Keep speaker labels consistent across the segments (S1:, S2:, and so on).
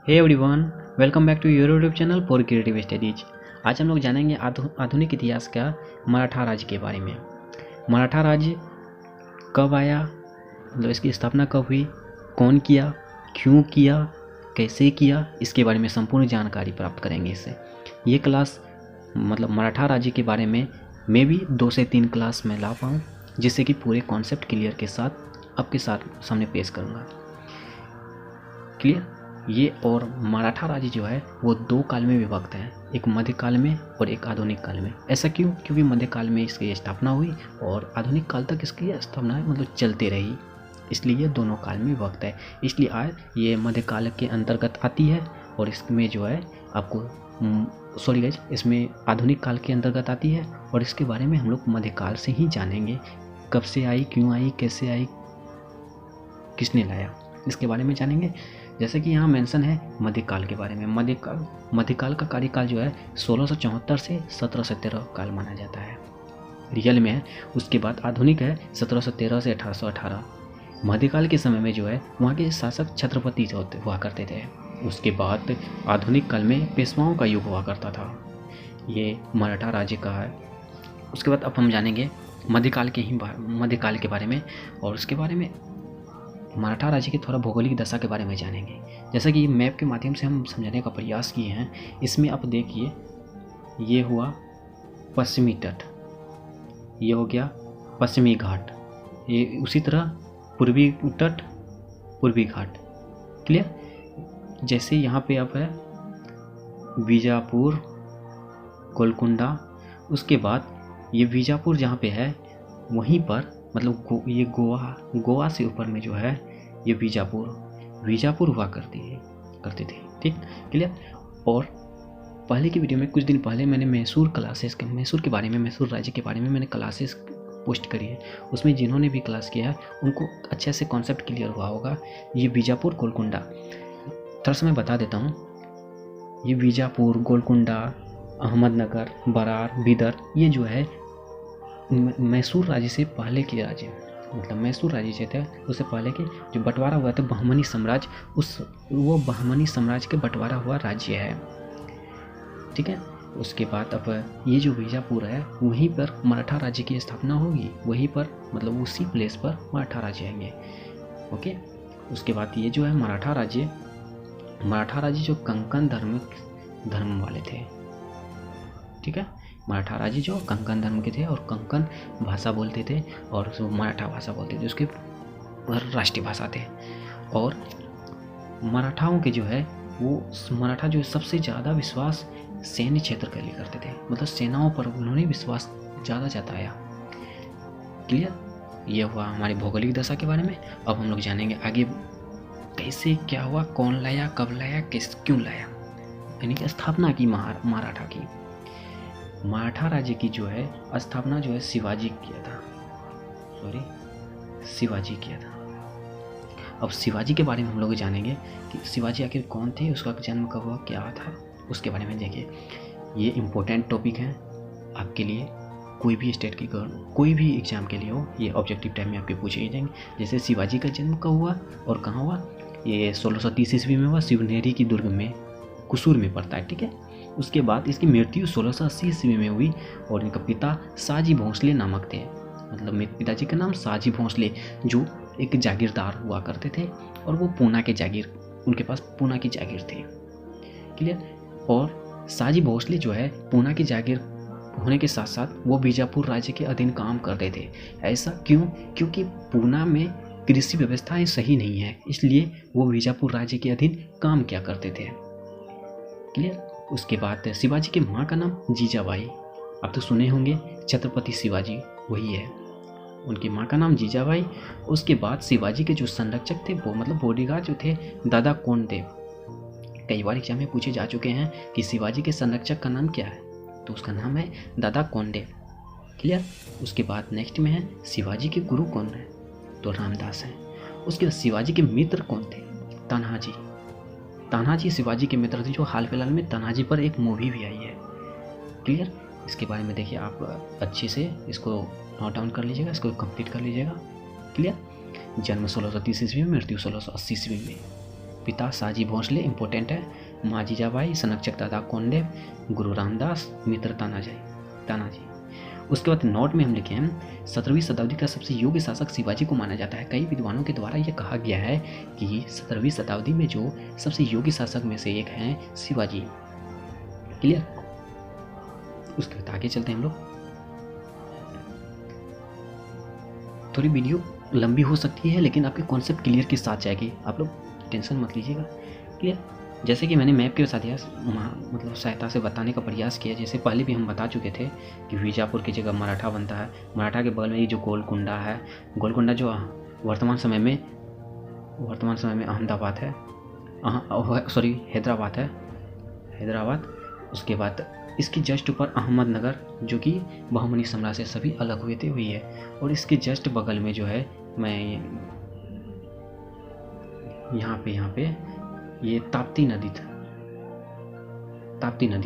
S1: Hey everyone, welcome back to your YouTube channel for creative studies. आज हम लोग जानेंगे आधुनिक इतिहास का मराठा राज्य के बारे में। मराठा राज्य कब आया, मतलब इसकी स्थापना कब हुई, कौन किया, क्यों किया, कैसे किया, इसके बारे में संपूर्ण जानकारी प्राप्त करेंगे इससे। ये क्लास मतलब मराठा राज्य के बारे में मैं भी 2 से 3 क्लास में ला पाऊँ, जिससे कि पूरे कॉन्सेप्ट क्लियर के साथ आपके सामने पेश करूँगा। क्लियर। ये और मराठा राज्य जो है वो 2 काल में विभक्त है, एक मध्यकाल में और एक आधुनिक काल में। ऐसा क्यों? क्योंकि मध्यकाल में इसकी स्थापना हुई और आधुनिक काल तक इसकी स्थापना मतलब चलते रही, इसलिए ये दोनों काल में विभक्त है। इसलिए आज ये मध्यकाल के अंतर्गत आती है और इसमें जो है आपको सॉरी गाइस, इसमें आधुनिक काल के अंतर्गत आती है और इसके बारे में हम लोग मध्यकाल से ही जानेंगे। कब से आई, क्यों आई, कैसे आई, किसने लाया, इसके बारे में जानेंगे। जैसे कि यहाँ मेंशन है मध्यकाल के बारे में। मध्यकाल का कार्यकाल जो है 1674 से 1713 काल माना जाता है, रियल में है। उसके बाद आधुनिक है 1713 से 1818। मध्यकाल के समय में जो है वहाँ के शासक छत्रपति हुआ करते थे। उसके बाद आधुनिक काल में पेशवाओं का युग हुआ करता था। ये मराठा राज्य का है। उसके बाद अब हम जानेंगे मध्यकाल के बारे में, और उसके बारे में मराठा राज्य की थोड़ा भौगोलिक दशा के बारे में जानेंगे। जैसा कि मैप के माध्यम से हम समझाने का प्रयास किए हैं। इसमें आप देखिए, ये हुआ पश्चिमी तट, ये हो गया पश्चिमी घाट, ये उसी तरह पूर्वी तट, पूर्वी घाट। क्लियर। जैसे यहाँ पे अब है बीजापुर, गोलकुंडा। उसके बाद ये बीजापुर जहाँ पे है वहीं पर मतलब ये गोवा से ऊपर में जो है ये बीजापुर हुआ करते थे। ठीक, क्लियर। और पहले की वीडियो में कुछ दिन पहले मैंने मैसूर राज्य के बारे में मैंने क्लासेस पोस्ट करी है। उसमें जिन्होंने भी क्लास किया है उनको अच्छे से कॉन्सेप्ट क्लियर हुआ होगा। ये बीजापुर, गोलकुंडा थोड़ा सा मैं बता देता हूँ। ये बीजापुर, गोलकुंडा, अहमदनगर, बरार, बीदर, ये जो है मैसूर राज्य से पहले के राज्य, मतलब मैसूर राज्य से थे उससे पहले के जो बंटवारा हुआ था बहमनी साम्राज्य, वो बहमनी साम्राज्य के बंटवारा हुआ राज्य है। ठीक है। उसके बाद अब ये जो बीजापुर है वहीं पर मराठा राज्य की स्थापना होगी, वहीं पर मतलब उसी प्लेस पर मराठा राज्य आएंगे। ओके। उसके बाद ये जो है मराठा राज्य जो कंकन धर्म वाले थे। ठीक है। मराठा राज्य जो कंकन धर्म के थे और कंकन भाषा बोलते थे और जो मराठा भाषा बोलते थे उसके राष्ट्रीय भाषा थे। और मराठाओं के जो है वो मराठा जो सबसे ज़्यादा विश्वास सैन्य क्षेत्र के लिए करते थे, मतलब सेनाओं पर उन्होंने विश्वास ज़्यादा जताया। क्लियर। ये हुआ हमारी भौगोलिक दशा के बारे में। अब हम लोग जानेंगे आगे कैसे क्या हुआ, कौन लाया, कब लाया, क्यों लाया, यानी कि स्थापना की मराठा की। मराठा राज्य की जो है स्थापना जो है शिवाजी किया था। अब शिवाजी के बारे में हम लोग जानेंगे कि शिवाजी आखिर कौन थे, उसका जन्म कब हुआ, क्या था, उसके बारे में देखिए। ये इम्पोर्टेंट टॉपिक है आपके लिए, कोई भी स्टेट की कोई भी एग्जाम के लिए हो, ये ऑब्जेक्टिव टाइम में आपके पूछे ही जाएंगे। जैसे शिवाजी का जन्म कब हुआ और कहाँ हुआ, ये 1630 ईस्वी में हुआ, शिवनेरी की दुर्ग में, कुसूर में पड़ता है। ठीक है। उसके बाद इसकी मृत्यु 1680 ईस्वी में हुई और इनका पिता साजी भोंसले नामक थे, मतलब मेरे पिताजी का नाम साजी भोंसले, जो एक जागीरदार हुआ करते थे और वो उनके पास पूना की जागीर थी। क्लियर। और साजी भोंसले जो है पूना की जागीर होने के साथ साथ वो बीजापुर राज्य के अधीन काम करते थे। ऐसा क्यों? क्योंकि पूना में कृषि व्यवस्थाएं सही नहीं है, इसलिए वो बीजापुर राज्य के अधीन काम किया करते थे। क्लियर। उसके बाद शिवाजी के माँ का नाम जीजाबाई, आप तो सुने होंगे, छत्रपति शिवाजी वही है, उनकी माँ का नाम जीजाबाई। उसके बाद शिवाजी के जो संरक्षक थे वो मतलब बॉडीगार्ड जो थे दादा कोंडदेव, कई बार एग्जाम में पूछे जा चुके हैं कि शिवाजी के संरक्षक का नाम क्या है, तो उसका नाम है दादा कोंडदेव। क्लियर। उसके बाद नेक्स्ट में है शिवाजी के गुरु कौन है, तो रामदास हैं। उसके बाद शिवाजी के मित्र कौन थे, तानाजी शिवाजी के मित्र थे, जो हाल फिलहाल में तानाजी पर एक मूवी भी आई है। क्लियर। इसके बारे में देखिए, आप अच्छे से इसको नोट डाउन कर लीजिएगा, इसको कंप्लीट कर लीजिएगा। क्लियर। जन्म 1630 ईस्वी में, मृत्यु 1680 ईस्वी में। पिता शाहजी भोसले इम्पोर्टेंट है, माँ जीजाबाई, सनकचक दादा कोंडदेव, गुरु रामदास, मित्र तानाजी। उसके बाद नोट में हम लिखे हैं 17वीं शताब्दी का सबसे योग्य शासक शिवाजी को माना जाता है। कई विद्वानों के द्वारा यह कहा गया है कि 17वीं शताब्दी में जो सबसे योग्य शासक में से एक हैं शिवाजी। क्लियर। उसके बाद आगे चलते हैं हम लोग। थोड़ी वीडियो लंबी हो सकती है लेकिन आपके कॉन्सेप्ट क्लियर के साथ जाएगी, आप लोग टेंशन मत लीजिएगा। क्लियर। जैसे कि मैंने मैप के साथ मतलब सहायता से बताने का प्रयास किया, जैसे पहले भी हम बता चुके थे कि बीजापुर की जगह मराठा बनता है। मराठा के बगल में ये जो गोलकुंडा है, गोलकुंडा जो वर्तमान समय में अहमदाबाद है, सॉरी हैदराबाद। उसके बाद इसकी जस्ट ऊपर अहमदनगर जो कि बहमनी सम्राट से सभी अलग हुए थे हुई है। और इसके जस्ट बगल में जो है मैं यहाँ पे ये ताप्ती नदी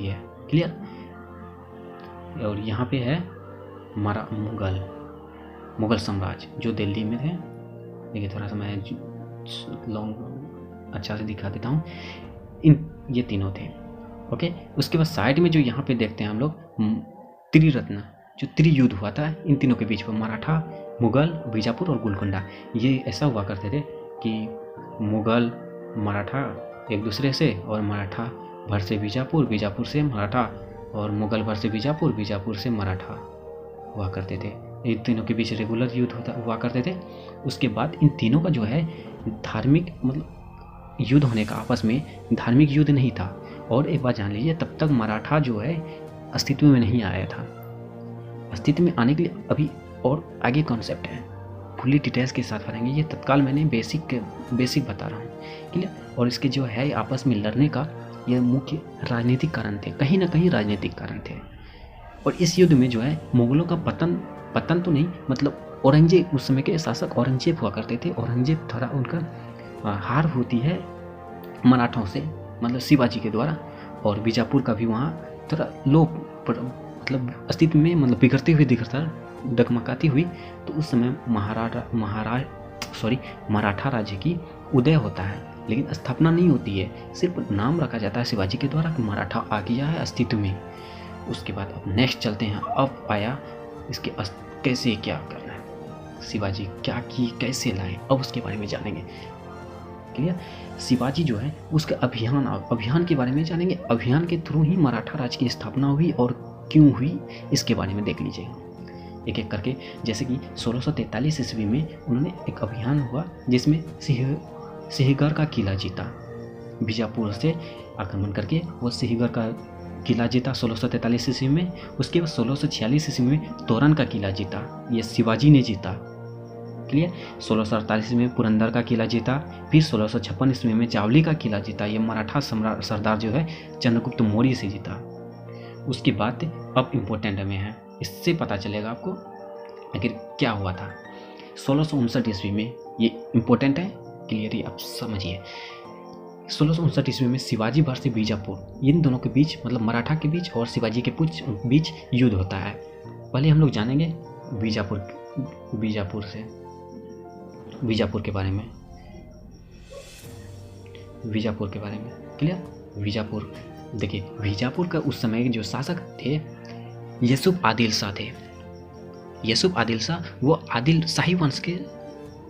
S1: है। क्लियर। और यहाँ पे है मुगल साम्राज्य जो दिल्ली में थे। देखिए थोड़ा सा मैं लॉन्ग अच्छा से दिखा देता हूँ। ये तीनों थे। ओके। उसके बाद साइड में जो यहाँ पे देखते हैं हम लोग त्रिरत्न जो त्रियुद्ध हुआ था इन तीनों के बीच में, मराठा, मुगल, बीजापुर और गोलकुंडा। ये ऐसा हुआ करते थे कि मुगल मराठा एक दूसरे से, और मराठा भर से बीजापुर, बीजापुर से मराठा, और मुगल भर से बीजापुर, बीजापुर से मराठा हुआ करते थे। इन तीनों के बीच रेगुलर युद्ध हुआ करते थे। उसके बाद इन तीनों का जो है धार्मिक मतलब युद्ध होने का, आपस में धार्मिक युद्ध नहीं था। और एक बात जान लीजिए, तब तक मराठा जो है अस्तित्व में नहीं आया था। अस्तित्व में आने के लिए अभी और आगे कॉन्सेप्ट है, फुली डिटेल्स के साथ बताएंगे। ये तत्काल मैंने बेसिक बता रहा हूँ। क्लियर। और इसके जो है आपस में लड़ने का ये मुख्य राजनीतिक कारण थे, कहीं ना कहीं राजनीतिक कारण थे। और इस युद्ध में जो है मुगलों का पतन तो नहीं, मतलब औरंगजेब, उस समय के शासक औरंगजेब हुआ करते थे। औरंगजेब थोड़ा उनका हार होती है मराठों से, मतलब शिवाजी के द्वारा। और बीजापुर का भी वहाँ थोड़ा लो मतलब अस्तित्व में मतलब बिगड़ती हुई डगमगाती हुई। तो उस समय मराठा राज्य की उदय होता है, लेकिन स्थापना नहीं होती है, सिर्फ नाम रखा जाता है शिवाजी के द्वारा कि मराठा आ गया है अस्तित्व में। उसके बाद अब नेक्स्ट चलते हैं। अब आया इसके कैसे क्या करना है, शिवाजी क्या की कैसे लाए, अब उसके बारे में जानेंगे। क्लियर। शिवाजी जो है उसके अभियान के बारे में जानेंगे। अभियान के थ्रू ही मराठा राज्य की स्थापना हुई और क्यों हुई इसके बारे में देख लीजिएगा एक एक करके। जैसे कि 1643 ईस्वी में उन्होंने एक अभियान हुआ जिसमें सिंहगढ़ का किला जीता। बीजापुर से आक्रमण करके वो सिंहगढ़ का किला जीता 1643 ईस्वी में। उसके बाद 1646 ईस्वी में तोरण का किला जीता, ये शिवाजी ने जीता। क्लियर। 1648 में पुरंदर का किला जीता। फिर 1656 ईस्वी में जावली का किला जीता, ये मराठा सरदार जो है चंद्रगुप्त मौर्य से जीता। उसके बाद अब इम्पोर्टेंट में है, इससे पता चलेगा आपको आखिर क्या हुआ था। 1659 ईस्वी में, ये इम्पोर्टेंट है, क्लियर आप समझिए। 1659 ईस्वी में शिवाजी वर्सेस बीजापुर, इन दोनों के बीच मतलब मराठा के बीच और शिवाजी के बीच युद्ध होता है। पहले हम लोग जानेंगे बीजापुर के बारे में। क्लियर। बीजापुर देखिए, बीजापुर का उस समय जो शासक थे यूसुफ आदिल शाह थे। यूसुफ आदिल शाह वो आदिल शाही वंश के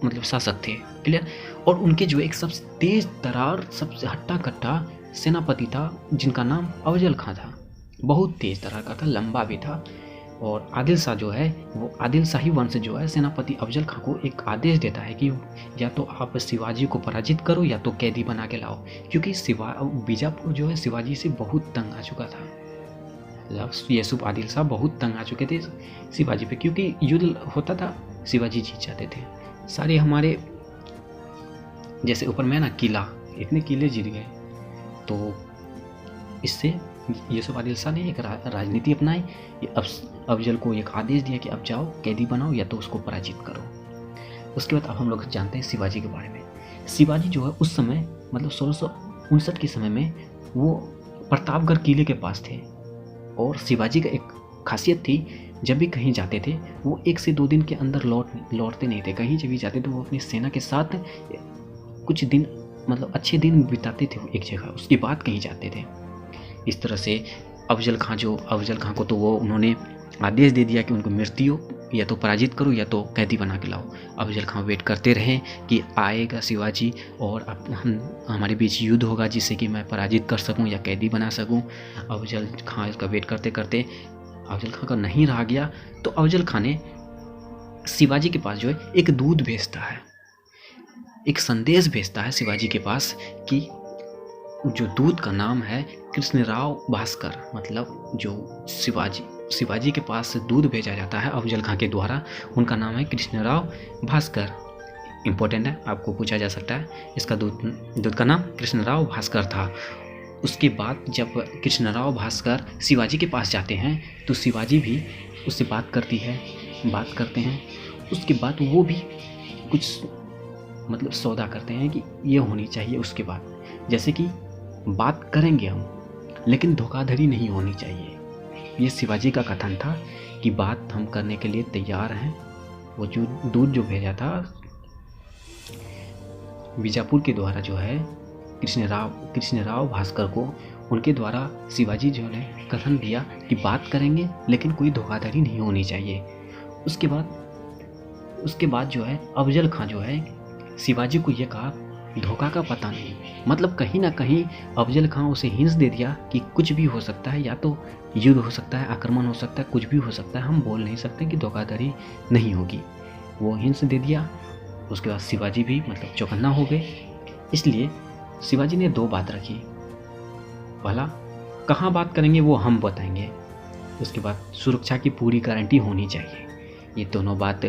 S1: मतलब शासक थे। क्लियर। और उनके जो एक सबसे तेज तरार सबसे हट्टा कट्टा सेनापति था जिनका नाम अफजल खां था। बहुत तेज तरार का था, लंबा भी था। और आदिल शाह जो है वो आदिल शाही वंश जो है सेनापति अफजल खां को एक आदेश देता है कि या तो आप शिवाजी को पराजित करो या तो कैदी बना के लाओ, क्योंकि बीजापुर जो है शिवाजी से बहुत तंग आ चुका था। यूसुफ आदिल शाह बहुत तंग आ चुके थे शिवाजी पे, क्योंकि युद्ध होता था शिवाजी जीत जाते थे। सारे हमारे जैसे ऊपर में ना किला, इतने किले जीत गए। तो इससे यूसुफ आदिल शाह ने एक राजनीति अपनाई। अफजल को एक आदेश दिया कि अब जाओ कैदी बनाओ या तो उसको पराजित करो। उसके बाद अब हम लोग जानते हैं शिवाजी के बारे में। शिवाजी जो है उस समय मतलब 1659 के समय में वो प्रतापगढ़ किले के पास थे। और शिवाजी का एक खासियत थी, जब भी कहीं जाते थे वो 1 से 2 दिन के अंदर लौटते नहीं थे। कहीं जब भी जाते थे वो अपनी सेना के साथ कुछ दिन मतलब अच्छे दिन बिताते थे एक जगह, उसके बाद कहीं जाते थे। इस तरह से अफजल खां को तो वो उन्होंने आदेश दे दिया कि उनको मृत्यु या तो पराजित करो या तो कैदी बना के लाओ। अफजल खां वेट करते रहे कि आएगा शिवाजी और हमारे बीच युद्ध होगा जिससे कि मैं पराजित कर सकूं या कैदी बना सकूं। अफजल खां इसका वेट करते करते अफजल खां का नहीं रहा गया, तो अफजल खां ने शिवाजी के पास जो है एक दूत भेजता है, एक संदेश भेजता है शिवाजी के पास कि जो दूत का नाम है कृष्णराव भास्कर, मतलब जो शिवाजी के पास से दूध भेजा जाता है अफजल खां के द्वारा, उनका नाम है कृष्णराव भास्कर। इम्पोर्टेंट है, आपको पूछा जा सकता है। इसका दूध का नाम कृष्णराव भास्कर था। उसके बाद जब कृष्णराव भास्कर शिवाजी के पास जाते हैं तो शिवाजी भी उससे बात करते हैं। उसके बाद वो भी कुछ मतलब सौदा करते हैं कि ये होनी चाहिए। उसके बाद जैसे कि बात करेंगे हम, लेकिन धोखाधड़ी नहीं होनी चाहिए। ये शिवाजी का कथन था कि बात हम करने के लिए तैयार हैं। वो जो दूध जो भेजा था बीजापुर के द्वारा जो है कृष्णराव भास्कर को, उनके द्वारा शिवाजी जो ने कथन दिया कि बात करेंगे लेकिन कोई धोखाधड़ी नहीं होनी चाहिए। उसके बाद जो है अफजल खां जो है शिवाजी को ये कहा धोखा का पता नहीं, मतलब कहीं ना कहीं अफजल खां उसे हिंस दे दिया कि कुछ भी हो सकता है, या तो युद्ध हो सकता है, आक्रमण हो सकता है, कुछ भी हो सकता है, हम बोल नहीं सकते कि धोखाधड़ी नहीं होगी। वो हिंस दे दिया। उसके बाद शिवाजी भी मतलब चौकन्ना हो गए। इसलिए शिवाजी ने 2 बात रखी। पहला, कहाँ बात करेंगे वो हम बताएंगे। उसके बाद सुरक्षा की पूरी गारंटी होनी चाहिए। ये दोनों बात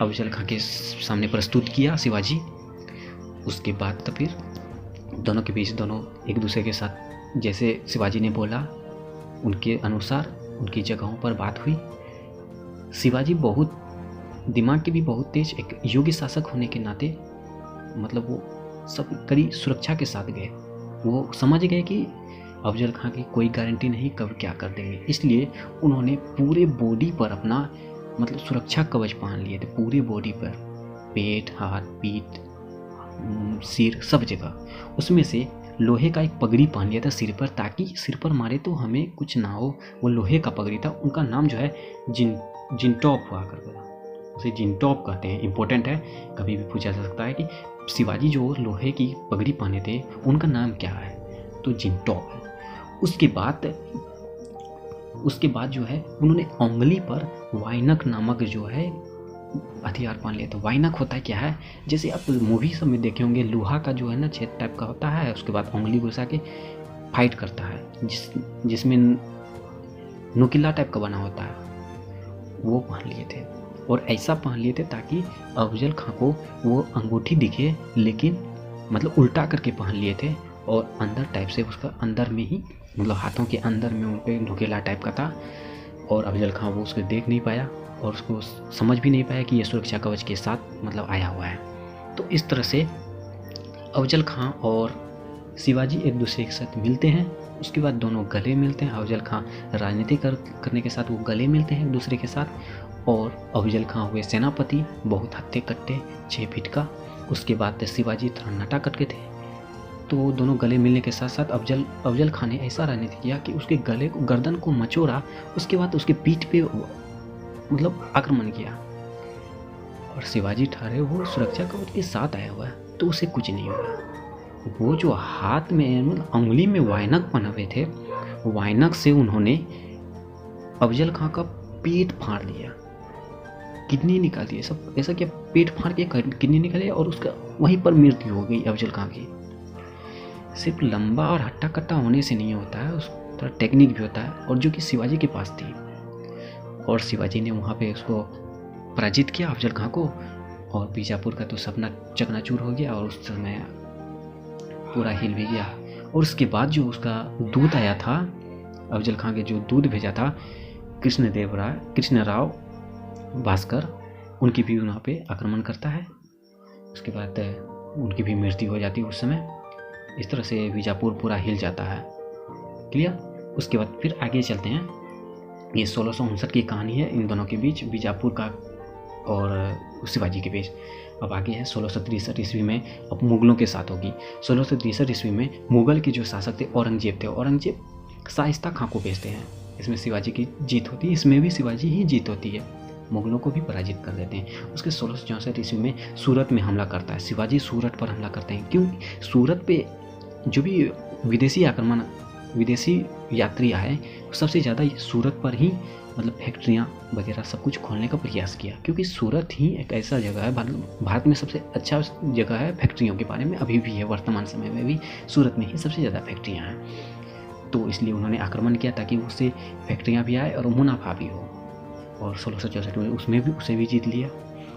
S1: अफजल खां के सामने प्रस्तुत किया शिवाजी। उसके बाद तो फिर दोनों के बीच दोनों एक दूसरे के साथ जैसे शिवाजी ने बोला उनके अनुसार उनकी जगहों पर बात हुई। शिवाजी बहुत दिमाग के भी बहुत तेज, एक योग्य शासक होने के नाते मतलब वो सब कड़ी सुरक्षा के साथ गए। वो समझ गए कि अफजल खां की कोई गारंटी नहीं कब क्या कर देंगे, इसलिए उन्होंने पूरे बॉडी पर अपना मतलब सुरक्षा कवच पहन लिए थे। पूरे बॉडी पर, पेट, हाथ, पीठ, सिर, सब जगह। उसमें से लोहे का एक पगड़ी पहन लिया था सिर पर, ताकि सिर पर मारे तो हमें कुछ ना हो। वो लोहे का पगड़ी था। उनका नाम जो है जिनटॉप हुआ करता था, उसे जिनटॉप कहते हैं। इंपॉर्टेंट है, कभी भी पूछा जा सकता है कि शिवाजी जो लोहे की पगड़ी पहने थे उनका नाम क्या है, तो जिनटॉप है। उसके बाद जो है उन्होंने उंगली पर वाइनक नामक जो है हथियार पहन लिया था। वाइनक होता है क्या है, जैसे आप मूवी सब में देखे होंगे, लोहा का जो है ना छेद टाइप का होता है, उसके बाद उंगली घुसा के फाइट करता है, जिसमें नुकीला टाइप का बना होता है, वो पहन लिए थे। और ऐसा पहन लिए थे ताकि अफजल खां को वो अंगूठी दिखे, लेकिन मतलब उल्टा करके पहन लिए थे। और अंदर टाइप से उसका अंदर में ही मतलब हाथों के अंदर में उन पर नुकीला टाइप का था। और अफजल खां वो उसको देख नहीं पाया और उसको समझ भी नहीं पाया कि ये सुरक्षा कवच के साथ मतलब आया हुआ है। तो इस तरह से अफजल खां और शिवाजी एक दूसरे के साथ मिलते हैं। उसके बाद दोनों गले मिलते हैं। अफजल खां राजनीति करने के साथ वो गले मिलते हैं एक दूसरे के साथ। और अफजल खां हुए सेनापति, बहुत हत्थे कट्टे, 6 फीट का। उसके बाद शिवाजी थोड़ा नटा कटके थे। तो दोनों गले मिलने के साथ साथ अफजल खां ने ऐसा राजनीति किया कि उसके गले को, गर्दन को मचोड़ा। उसके बाद उसके पीठ पे मतलब आक्रमण किया। और शिवाजी ठहरे वो सुरक्षा कवच के साथ आया हुआ है, तो उसे कुछ नहीं हुआ। वो जो हाथ में मतलब उंगली में वाइनक पहने हुए थे, वाइनक से उन्होंने अफजल खां का पेट फाड़ दिया, किडनी निकाल दी। सब ऐसा किया, पेट फाड़ के किडनी निकाली और उसका वहीं पर मृत्यु हो गई अफजल खां की। सिर्फ लंबा और हट्टा कट्टा होने से नहीं होता है, उस थोड़ा टेक्निक भी होता है, और जो कि शिवाजी के पास थी। और शिवाजी ने वहाँ पे उसको पराजित किया अफजल खां को। और बीजापुर का तो सपना चकनाचूर हो गया और उस समय पूरा हिल भी गया। और उसके बाद जो उसका दूत आया था, अफजल खां के जो दूत भेजा था कृष्णराव भास्कर, उनकी भी वहाँ पे आक्रमण करता है। उसके बाद उनकी भी मृत्यु हो जाती है उस समय। इस तरह से बीजापुर पूरा हिल जाता है। क्लियर। उसके बाद फिर आगे चलते हैं। ये 1659 की कहानी है इन दोनों के बीच, बीजापुर का और शिवाजी के बीच। अब आगे है 1663 ईस्वी में अब मुग़लों के साथ होगी। 1663 ईस्वी में मुग़ल के जो शासक थे औरंगजेब थे, औरंगजेब शाइस्ता खां को भेजते हैं। इसमें शिवाजी की जीत होती है, इसमें भी शिवाजी ही जीत होती है, मुग़लों को भी पराजित कर देते हैं। उसके 1664 ईस्वी में सूरत में हमला करता है शिवाजी, सूरत पर हमला करते हैं। क्यों? सूरत पे जो भी विदेशी यात्री आए सबसे ज़्यादा सूरत पर ही मतलब फैक्ट्रियाँ वगैरह सब कुछ खोलने का प्रयास किया, क्योंकि सूरत ही एक ऐसा जगह है, भारत में सबसे अच्छा जगह है फैक्ट्रियों के बारे में, अभी भी है, वर्तमान समय में भी सूरत में ही सबसे ज़्यादा फैक्ट्रियाँ हैं। तो इसलिए उन्होंने आक्रमण किया ताकि उससे फैक्ट्रियाँ भी आए और मुनाफा भी हो, और 1664 में उसमें भी उसे भी जीत लिया।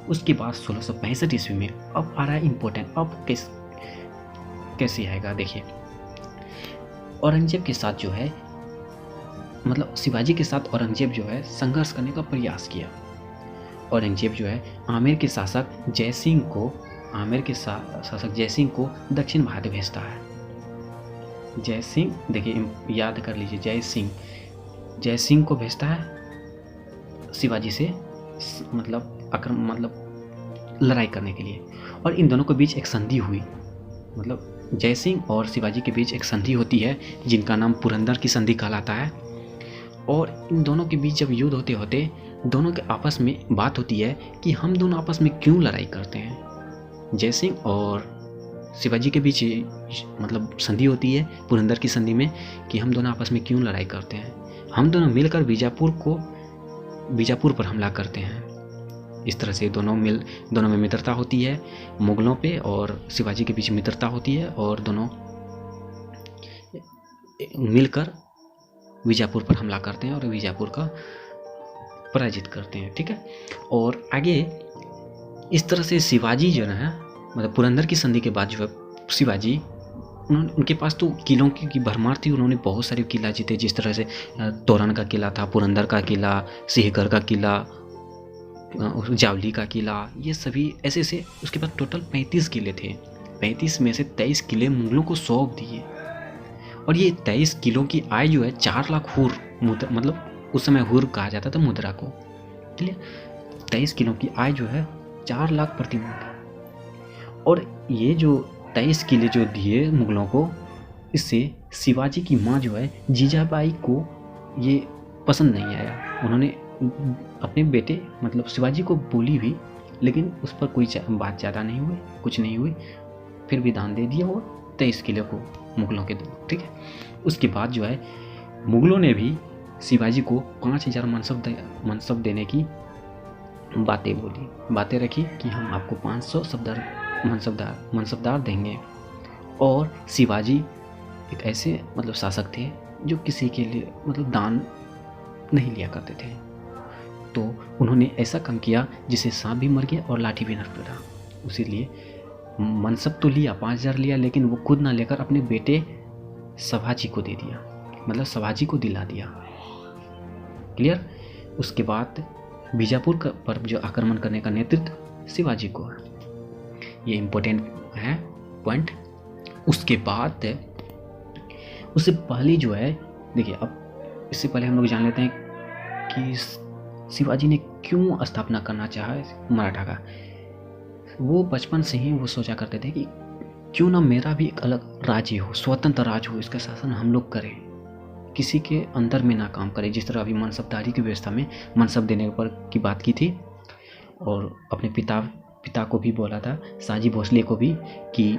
S1: उसके बाद 1665 ईस्वी में अब आ रहा है इम्पोर्टेंट, अब कैसे आएगा देखिए। औरंगजेब के साथ जो है मतलब शिवाजी के साथ औरंगजेब जो है संघर्ष करने का प्रयास किया। औरंगजेब जो है आमेर के शासक जयसिंह को दक्षिण भारत भेजता है। जयसिंह देखिए याद कर लीजिए, जयसिंह को भेजता है शिवाजी से मतलब लड़ाई करने के लिए, और इन दोनों के बीच एक संधि हुई, मतलब जयसिंह और शिवाजी के बीच एक संधि होती है जिनका नाम पुरंदर की संधि कहलाता है। और इन दोनों के बीच जब युद्ध होते होते दोनों के आपस में बात होती है कि हम दोनों आपस में क्यों लड़ाई करते हैं। जयसिंह और शिवाजी के बीच मतलब संधि होती है पुरंदर की संधि में कि हम दोनों आपस में क्यों लड़ाई करते हैं, हम दोनों मिलकर बीजापुर पर हमला करते हैं। इस तरह से दोनों में मित्रता होती है, मुग़लों पे और शिवाजी के बीच मित्रता होती है, और दोनों मिलकर बीजापुर पर हमला करते हैं और बीजापुर का पराजित करते हैं। ठीक है, और आगे इस तरह से शिवाजी जो है मतलब पुरंदर की संधि के बाद जो है शिवाजी उनके पास तो किलों की भरमार थी, उन्होंने बहुत सारे किला जीते, जिस तरह से तोरण का किला था, पुरंदर का किला, सिहगर का किला, जावली का किला, ये सभी ऐसे ऐसे उसके बाद टोटल 35 किले थे। 35 में से 23 किले मुग़लों को सौंप दिए, और ये 23 किलों की आय जो है 4 लाख हुर मतलब उस समय हुर कहा जाता था मुद्रा को, ठीक है। 23 किलों की आय जो है 4 लाख प्रति मुद्रा, और ये जो 23 किले जो दिए मुग़लों को, इससे शिवाजी की माँ जो है जीजाबाई को ये पसंद नहीं आया। उन्होंने अपने बेटे मतलब शिवाजी को बोली भी, लेकिन उस पर कोई बात ज़्यादा नहीं हुई, कुछ नहीं हुई, फिर भी दान दे दिया वो 23 किले को मुग़लों के दो। ठीक है, उसके बाद जो है मुग़लों ने भी शिवाजी को 5000 मनसब देने की बातें रखी कि हम आपको 500 मनसबदार देंगे। और शिवाजी एक ऐसे मतलब शासक थे जो किसी के लिए मतलब दान नहीं लिया करते थे, तो उन्होंने ऐसा काम किया जिससे सांप भी मर गया और लाठी भी नष्ट रहा। इसीलिए मनसब तो लिया, 5000 लिया, लेकिन वो खुद ना लेकर अपने बेटे शिवाजी को दे दिया, मतलब शिवाजी को दिला दिया। क्लियर। उसके बाद बीजापुर पर जो आक्रमण करने का नेतृत्व शिवाजी को है, ये इम्पोर्टेंट है पॉइंट। उसके बाद उससे पहले जो है देखिए, अब इससे पहले हम लोग जान लेते हैं कि शिवाजी ने क्यों स्थापना करना चाहा मराठा का। वो बचपन से ही वो सोचा करते थे कि क्यों ना मेरा भी एक अलग राज्य हो, स्वतंत्र राज्य हो, इसका शासन हम लोग करें, किसी के अंदर में ना काम करें। जिस तरह अभी मनसबदारी की व्यवस्था में मनसब देने पर की बात की थी, और अपने पिता को भी बोला था, शाहजी भोसले को भी, कि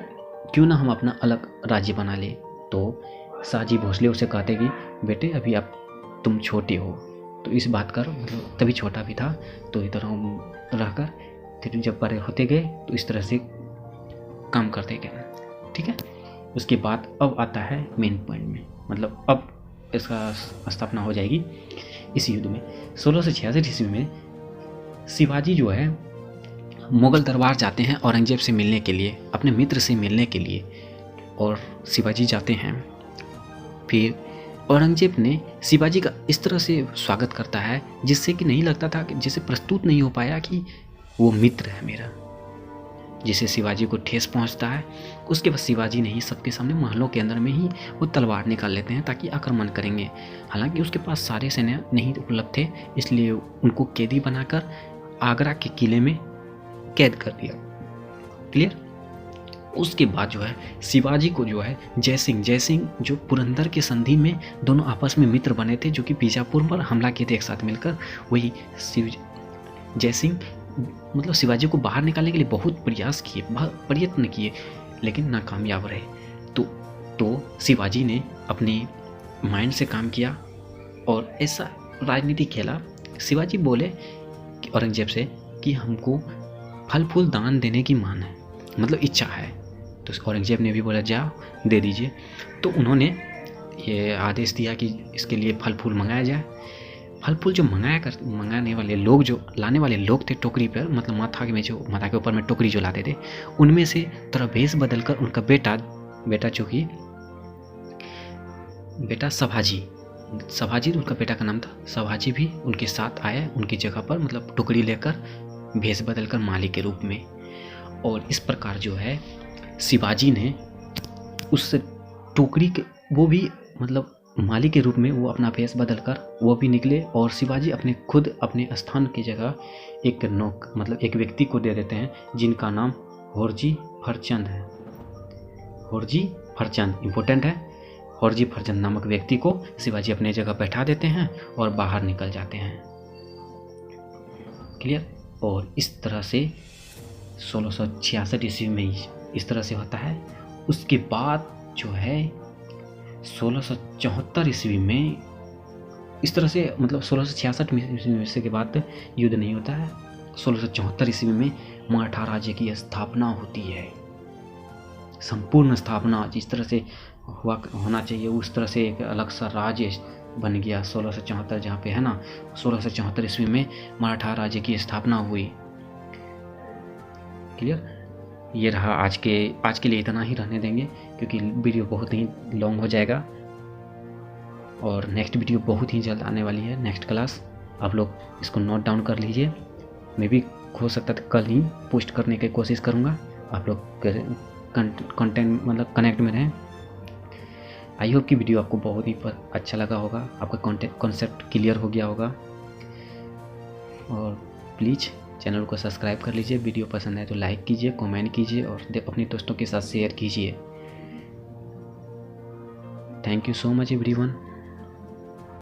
S1: क्यों ना हम अपना अलग राज्य बना ले। तो शाहजी भोसले उसे कहते कि बेटे अभी तुम छोटे हो, तो इस बात कर, मतलब तभी छोटा भी था, तो इधर रहकर फिर जब बड़े होते गए तो इस तरह से काम करते गए। ठीक है, उसके बाद अब आता है मेन पॉइंट में, मतलब अब इसका स्थापना हो जाएगी इस युद्ध में। 1666 ईस्वी में शिवाजी जो है मुग़ल दरबार जाते हैं औरंगजेब से मिलने के लिए, अपने मित्र से मिलने के लिए, और शिवाजी जाते हैं। फिर औरंगजेब ने शिवाजी का इस तरह से स्वागत करता है जिससे कि नहीं लगता था, जिसे प्रस्तुत नहीं हो पाया कि वो मित्र है मेरा, जिसे शिवाजी को ठेस पहुंचता है। उसके बाद शिवाजी ने ही सबके सामने महलों के अंदर में ही वो तलवार निकाल लेते हैं ताकि आक्रमण करेंगे। हालांकि उसके पास सारे सैन्य नहीं उपलब्ध थे, इसलिए उनको कैदी बनाकर आगरा के किले में कैद कर दिया। क्लियर। उसके बाद जो है शिवाजी को जो है जयसिंह जो पुरंदर के संधि में दोनों आपस में मित्र बने थे, जो कि बीजापुर पर हमला किए थे एक साथ मिलकर, वही जयसिंह मतलब शिवाजी को बाहर निकालने के लिए बहुत प्रयास किए, बहुत प्रयत्न किए, लेकिन नाकामयाब रहे। तो शिवाजी ने अपने माइंड से काम किया और ऐसा राजनीति खेला। शिवाजी बोले कि औरंगजेब से कि हमको फल फूल दान देने की मान है, मतलब इच्छा है। तो औरंगजेब ने भी बोला जाओ दे दीजिए। तो उन्होंने ये आदेश दिया कि इसके लिए फल फूल मंगाया जाए। फल फूल जो मंगाने वाले लोग, जो लाने वाले लोग थे टोकरी पर, मतलब माथा के ऊपर में टोकरी जो लाते थे, उनमें से थोड़ा भेष बदल कर उनका बेटा जो कि बेटा सभाजी उनका बेटा का नाम था, सभाजी भी उनके साथ आए उनकी जगह पर, मतलब टोकरी लेकर भेष बदल कर माली के रूप में। और इस प्रकार जो है शिवाजी ने उस टोकरी के, वो भी मतलब माली के रूप में वो अपना भेष बदल कर वो भी निकले, और शिवाजी अपने स्थान की जगह एक व्यक्ति को दे देते हैं जिनका नाम होरजी फरचंद है। होरजी फरचंद इम्पोर्टेंट है। होरजी फरचंद नामक व्यक्ति को शिवाजी अपने जगह बैठा देते हैं और बाहर निकल जाते हैं। क्लियर। और इस तरह से 1666 ईस्वी में इस तरह से होता है। उसके बाद जो है 1674 ईस्वी में इस तरह से, मतलब 1666 ईस्वी के बाद युद्ध नहीं होता है। 1674 ईस्वी में मराठा राज्य की स्थापना होती है, संपूर्ण स्थापना जिस तरह से होना चाहिए उस तरह से एक अलग सा राज्य बन गया 1674, जहाँ पे है ना 1674 ईस्वी में मराठा राज्य की स्थापना हुई। क्लियर। ये रहा आज के लिए इतना ही रहने देंगे, क्योंकि वीडियो बहुत ही लॉन्ग हो जाएगा और नेक्स्ट वीडियो बहुत ही जल्द आने वाली है, नेक्स्ट क्लास। आप लोग इसको नोट डाउन कर लीजिए। मैं भी हो सकता था कल ही पोस्ट करने की कोशिश करूँगा। आप लोग कंटेंट मतलब कनेक्ट में रहें। आई होप कि वीडियो आपको बहुत ही अच्छा लगा होगा, आपका कॉन्सेप्ट क्लियर हो गया होगा। और प्लीज़ चैनल को सब्सक्राइब कर लीजिए। वीडियो पसंद आए तो लाइक कीजिए, कमेंट कीजिए और अपने दोस्तों के साथ शेयर कीजिए। Thank you so much everyone.